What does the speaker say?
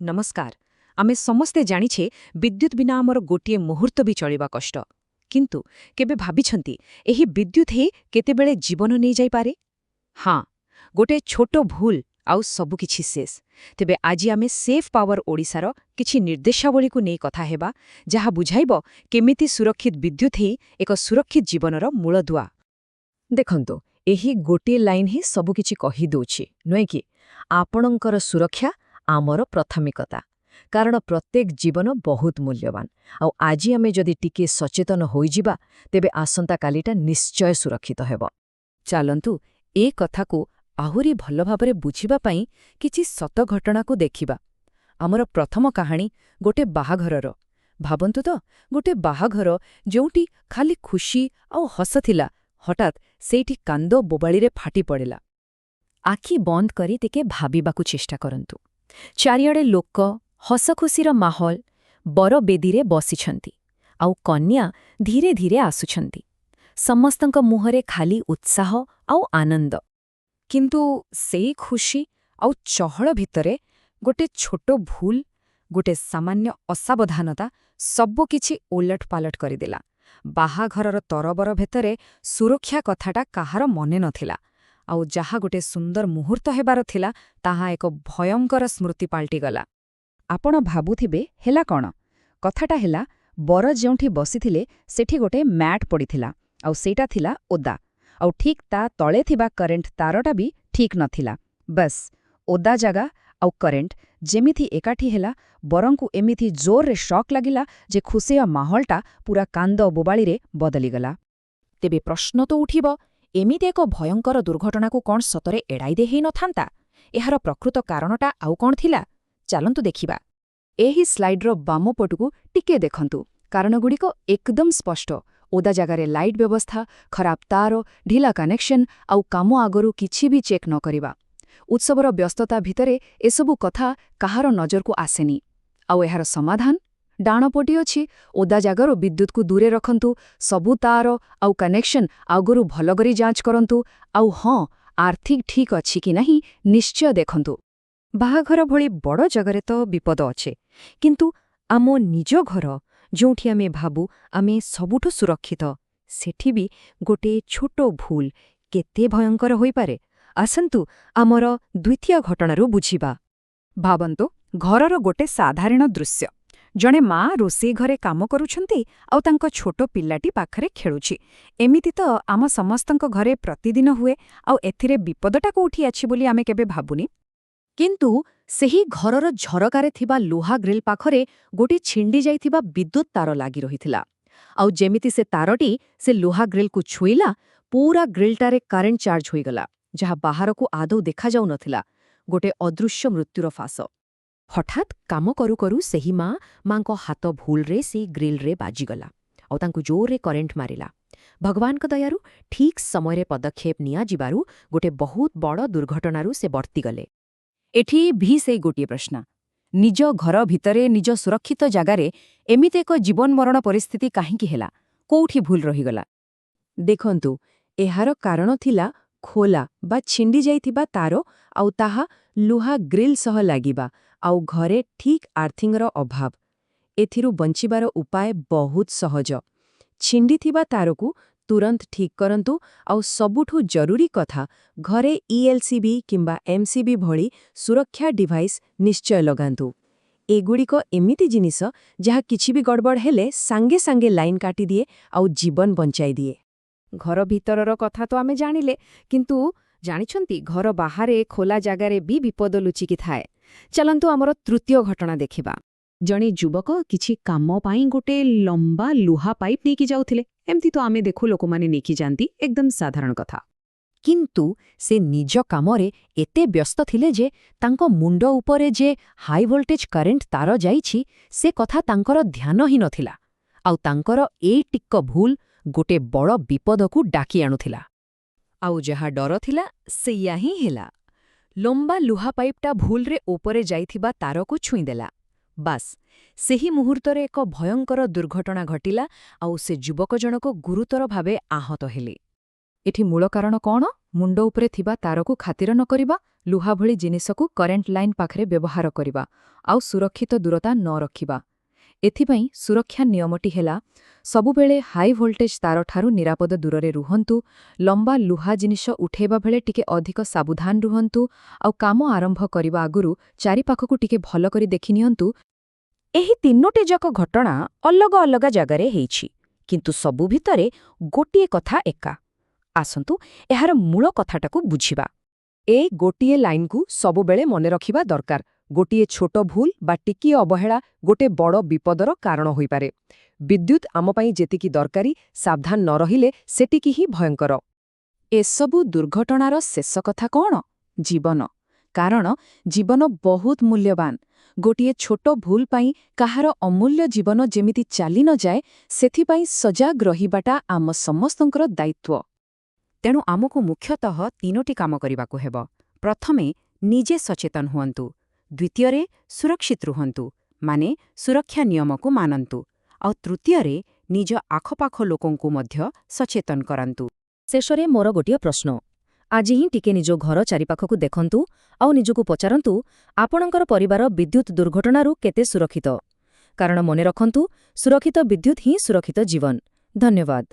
नमस्कार। आमे समस्ते जानिछे विद्युत बिना आमर गोटिए मुहूर्त भी चलिबा कष्ट। किंतु केबे भाबिछंती एही विद्युत ही केतेबेले जीवन नहीं जाई पारे? हाँ, गोटे छोटो भूल आउ सबु किछि शेष। तेबे आजि आमे सेफ पावर ओडिसार किछि निर्देशावली को नै कथा हेबा, जहा बुझाइबो केमिति सुरक्षित विद्युत ही एक सुरक्षित जीवनर मूलदुआ। देखंतो, एही गोटिए लाइन ही सबु किछि कहि दोछि, नय कि आपणंकर सुरक्षा आमर प्राथमिकता। कारण प्रत्येक जीवन बहुत मूल्यवान। आउ आजि आमे जदि टिके सचेतन होइजिबा, तेबे आसंता कालिटा निश्चय सुरक्षित हेबो। चालंतु ए कथा को आहुरी भल भाबरे बुझिबा पई किछि सत घटना को देखिबा। आमर प्रथम कहानी गोटे बाहाघरर। भाबंतु तो गोटे बाहाघर जोंटी खाली खुशी आउ हस थिला, हठात सेठी कांदो बोबाळी रे फाटी पड़ेला। आखि बंद करी तिके भाबिबाकु चेष्टा करंतु। चारियाडे लोक, हसखुसीर माहौल, बर बेदीरे बसिछंती आउ कन्या धीरे धीरे आसुछंती। समस्तंक मुहरे खाली उत्साह आउ आनंद। किंतु सेई खुशी आउ चहल भितरे गोटे छोटो भूल, गोटे सामान्य असावधानता सबु किछि ओलट पालट करिदेला। बाहाघरर तरबर भितरे सुरक्षा कथाटा काहार मने नथिला। आउ जहा गोटे सुंदर मुहूर्त हेबार थिला, ताहा एक भयंकर स्मृति पाल्टी गला। आपण भाबुथिबे हेला कण? कथाटा हेला, बर जेउठी बसिथिले सेठी गोटे मैट पड़िथिला, आउ सेटा थिला ओदा। आउ ठीक ता तळे थिबा करेंट तारटा भी ठीक नथिला। बस ओदा जागा आउ करेंट जेमिथि एकाठी हेला, बरंकु एमिथि जोर रे शॉक लागिला जे खुशिया माहौलटा पूरा कांद बोबाळी रे बदली गला। तेबे प्रश्न तो उठिबो, एमिति एक भयंकर दुर्घटना को कौन सतरे एड़ाई दे ही नथांता? एहार प्रकृत कारणटा आउ कौन थिला? चालंतु देखिबा। एही स्लाइड्र बाम पटुकु टिके देखंतु। कारणगुड़िक एकदम स्पष्ट। ओदा जगारे लाइट व्यवस्था, खराब तार, ढिला कनेक्शन आउ काम आगरु किछि भी चेक न करिबा। उत्सवर व्यस्तता भितरे एसबु कथा काहार नजरकु आसेनी। आउ एहार समाधान डाणपटी अछि। ओदा जागर विद्युत को दूरे रखंतु, सबु तार आउ कनेक्शन आगरु भलगरी जांच करंतु, आउ हाँ, आर्थिक ठीक अछि कि नहीं निश्चय देखंतु। बाहाघर भली बड़ जगरे तो विपद अच्छे, किंतु आमो निज घर जोंठी आमे भाबु आमे सबुठु सुरक्षित, सेठी भी गोटे छोटो भूल केते भयंकर होई पारे। आसंतु आमर द्वितीय घटनारू बुझिबा। भाबंतु घरर गोटे साधारण दृश्य। जणे माँ रोषेई घरे काम करुछंती आउ तांको छोटो पिल्लाटी पाखरे खेलुछि। एमिति तो आम समस्तंक घरे प्रतिदिन हुए, आउ एथिरे विपदटा कोठी अछि बोली आमे केबे भाबुनी। किंतु सेही घरर झरकारे थिबा लोहा ग्रिल पाखरे गोटे छिंडी जाइथिबा विद्युत तार लागि रहिथिला। आउ जेमिति से तारटी से लोहा ग्रिल को छुईला, पूरा ग्रिलटारे करेंट चार्ज होइगला, जहा बाहर को आदौ देखा जाउ नथिला। गोटे अदृश्य मृत्युर फास। हठात काम करू करू सेही माँ को हाथ भूल रे से ग्रिल रे बाजिगला, आउ तांकु जोर रे करेंट मारिला। भगवान का दयारू ठीक समय पदक्षेप निया जिबारू गोटे बहुत बड़ दुर्घटनारू से बर्ती गले। एठी भी से गोटे प्रश्न, निज घर भितरे निज सुरक्षित जगारे एमिते एक जीवन मरण परिस्थिति काहींकी हेला? कोउठी भूल रहीगला? देखंतु, एहार कारण थिला खोला बा छिंडी जाइथिबा तारो आउ ताहा लुहा ग्रिल सह लागिबा, आउ घरे ठीक आर्थिंगर अभाव। एथिरु बंचिबार उपाय बहुत सहज। छिंडी थिबा तारकु तुरंत ठीक करंतु, आउ सबुठु जरूरी कथा, घरे ईएलसीबी किंबा एमसीबी भली सुरक्षा डिवाइस निश्चय लगांतु। एगुड़िक एमिति जिनिस जहा किछि भी गड़बड़ हेले सांगे सांगे लाइन काटी दिए आउ जीवन बंचाई दिए। घर भितरर कथा तो आमे जानिले, किंतु जानिछंती घर बाहारे खोला जागारे भी विपद लुचिकी थाए। चलंतु आमर तृतीय घटना देखिबा। जणे युवक किछि काम पाई गोटे लंबा लुहा पाइप नेकी जाउथिले। एमती तो आमे देखु लोक माने नेकी जानती, एकदम साधारण कथा। किंतु से निज कामरे एते व्यस्त थिले जे तांको मुंड उपरे जे हाई वोल्टेज करेंट तार जाइछि से कथा तांकर ध्यान ही नथिला। आउ तांकर ए टिक्क भूल गोटे बड़ विपद को डाकी आनुथिला। आउ जहा डर थिला सेया ही हेला। लंबा लुहा पाइपटा भूल रे ऊपरे जाइथिबा तार को छुईदेला। बास सेही मुहूर्तरे एक भयंकर दुर्घटना घटिला, आउ से युवक जनक गुरुतर भावे आहत हेले। ଏଠି ମୂଳ କାରଣ କ'ଣ? ମୁଣ୍ଡ ଉପରେ ଥିବା ତାରକୁ ଖାତିର ନ କରିବା, ଲୁହା ଭଳି ଜିନିଷକୁ କରେଣ୍ଟ ଲାଇନ୍ ପାଖରେ ବ୍ୟବହାର କରିବା, ଆଉ ସୁରକ୍ଷିତ ଦୂରତା ନ ରଖିବା। ଏଥିପାଇଁ ସୁରକ୍ଷା ନିୟମଟି ହେଲା, ସବୁବେଳେ ହାଇ ଭୋଲ୍ଟେଜ୍ ତାରଠାରୁ ନିରାପଦ ଦୂରରେ ରୁହନ୍ତୁ, ଲମ୍ବା ଲୁହା ଜିନିଷ ଉଠେଇବା ବେଳେ ଟିକେ ଅଧିକ ସାବଧାନ ରୁହନ୍ତୁ, ଆଉ କାମ ଆରମ୍ଭ କରିବା ଆଗରୁ ଚାରିପାଖକୁ ଟିକେ ଭଲ କରି ଦେଖିନିଅନ୍ତୁ। ଏହି ତିନୋଟି ଯାକ ଘଟଣା ଅଲଗା ଅଲଗା ଜାଗାରେ ହେଇଛି, କିନ୍ତୁ ସବୁ ଭିତରେ ଗୋଟିଏ କଥା ଏକା। ଆସନ୍ତୁ ଏହାର ମୂଳ କଥାଟାକୁ ବୁଝିବା। ଏ ଗୋଟିଏ ଲାଇନ୍କୁ ସବୁବେଳେ ମନେ ରଖିବା ଦରକାର। ଗୋଟିଏ ଛୋଟ ଭୁଲ ବା ଟିକିଏ ଅବହେଳା ଗୋଟେ ବଡ଼ ବିପଦର କାରଣ ହୋଇପାରେ। ବିଦ୍ୟୁତ୍ ଆମ ପାଇଁ ଯେତିକି ଦରକାରୀ, ସାବଧାନ ନ ରହିଲେ ସେତିକି ହିଁ ଭୟଙ୍କର। ଏସବୁ ଦୁର୍ଘଟଣାର ଶେଷ କଥା କ'ଣ? ଜୀବନ। କାରଣ ଜୀବନ ବହୁତ ମୂଲ୍ୟବାନ। ଗୋଟିଏ ଛୋଟ ଭୁଲ ପାଇଁ କାହାର ଅମୂଲ୍ୟ ଜୀବନ ଯେମିତି ଚାଲି ନ ଯାଏ, ସେଥିପାଇଁ ସଜାଗ ରହିବାଟା ଆମ ସମସ୍ତଙ୍କର ଦାୟିତ୍ୱ। ତେଣୁ ଆମକୁ ମୁଖ୍ୟତଃ ତିନୋଟି କାମ କରିବାକୁ ହେବ। ପ୍ରଥମେ, ନିଜେ ସଚେତନ ହୁଅନ୍ତୁ। ଦ୍ୱିତୀୟରେ, ସୁରକ୍ଷିତ ରୁହନ୍ତୁ, ମାନେ ସୁରକ୍ଷା ନିୟମକୁ ମାନନ୍ତୁ। ଆଉ ତୃତୀୟରେ, ନିଜ ଆଖପାଖ ଲୋକଙ୍କୁ ମଧ୍ୟ ସଚେତନ କରାନ୍ତୁ। ଶେଷରେ ମୋର ଗୋଟିଏ ପ୍ରଶ୍ନ। ଆଜି ହିଁ ଟିକେ ନିଜ ଘର ଚାରିପାଖକୁ ଦେଖନ୍ତୁ ଆଉ ନିଜକୁ ପଚାରନ୍ତୁ, ଆପଣଙ୍କର ପରିବାର ବିଦ୍ୟୁତ୍ ଦୁର୍ଘଟଣାରୁ କେତେ ସୁରକ୍ଷିତ? କାରଣ ମନେ ରଖନ୍ତୁ, ସୁରକ୍ଷିତ ବିଦ୍ୟୁତ୍ ହିଁ ସୁରକ୍ଷିତ ଜୀବନ। ଧନ୍ୟବାଦ।